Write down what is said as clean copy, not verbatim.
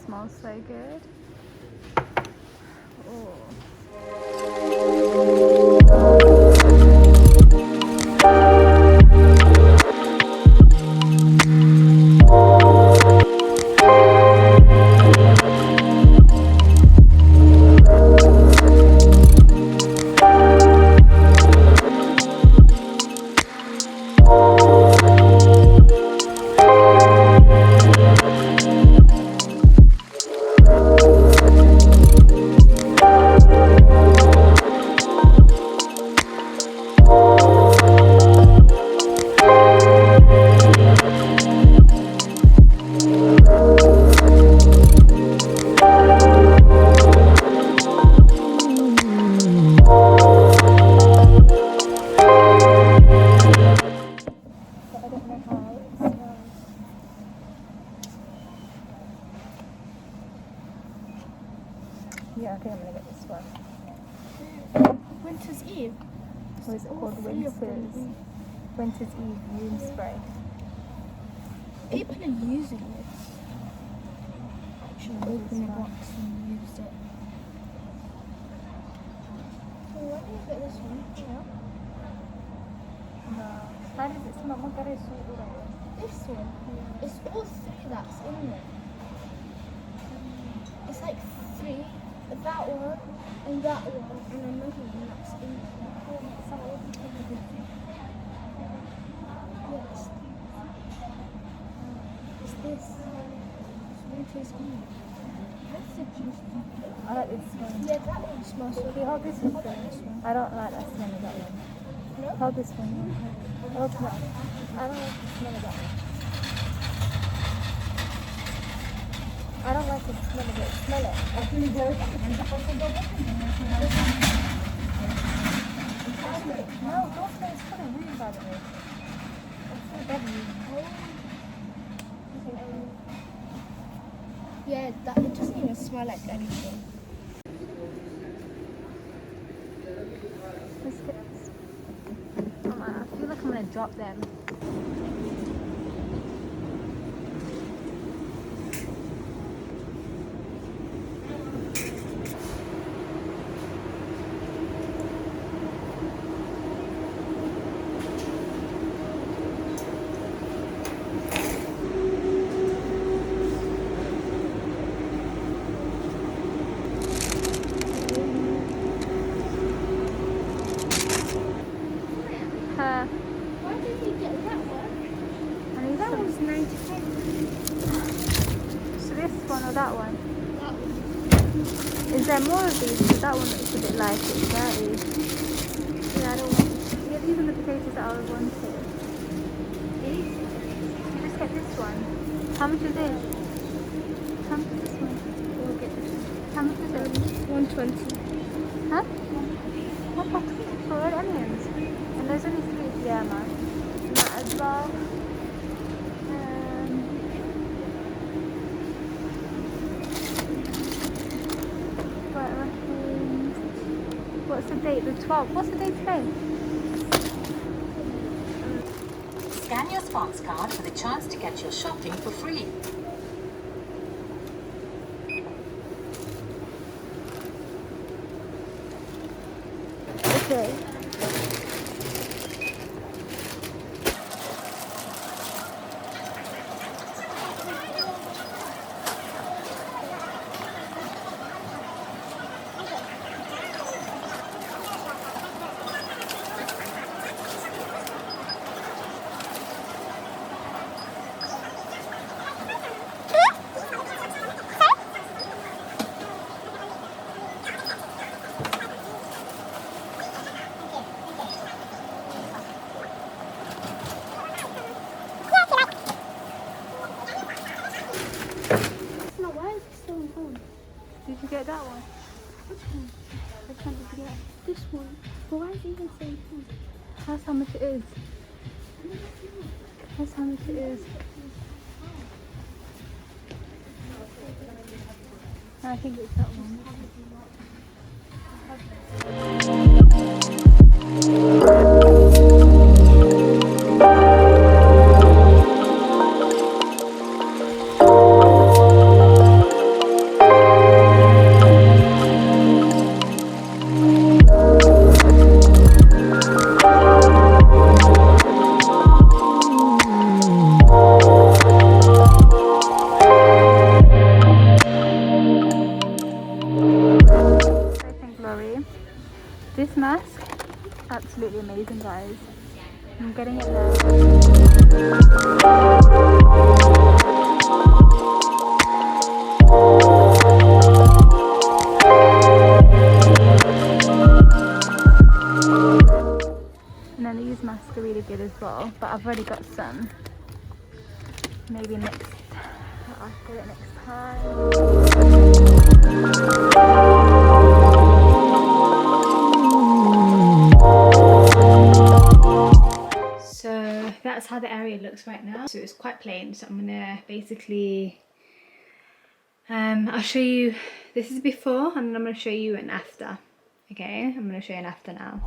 smells so good. Oh. Yeah, I think I'm gonna get this one. Winter's Eve. What is it called? Winter's Eve room spray. People are using this. Should open the box and use it. So why do you get this one? Yeah. No. How does it smell? This one. Yeah. It's all three that's in there. It's like three. That one and that one and another one that's in there. Yes. It's this. Winter's Eve. That's the juice. I like this one. Yeah, that one smells so good. Hold this one. I don't like that smell of that one. No? Hold this one. Hold that. I don't like the smell of that one. I don't like the smell of it. Smell it. Actually, go. No, don't smell. It's kind of weird, by the way. It's so deadly. Yeah, that it doesn't even smell like anything. Biscuits. Oh man, I feel like I'm gonna drop them. Why did you get that one? That one's 95. So this one or that one? That one. Is there more of these? Because that one looks a bit like it's dirty. Yeah, I don't want. Yeah, these are the potatoes that I wanted. These? You just get this one. How much is it? How much is this one? We'll get this one. How much is it? 120. Huh? What box is it for red onions? And there's only 3. Yeah, man. And that as well. Right, what's the date? The 12th. What's the date today? Scan your Sparks card for the chance to get your shopping for free. Okay. No, why is it still on phone? Did you get that one? Which one? Which one did you get? This one. But why is it even saying phone? That's how much it is. That's how much it is. I think it's that one. getting it now. And then these masks are really good as well, but I've already got some. Maybe I'll get it next time. So that's how the area looks right now. So it's quite plain, so I'm gonna basically I'll show you, this is before and then I'm gonna show you an after. Okay, I'm gonna show you an after now.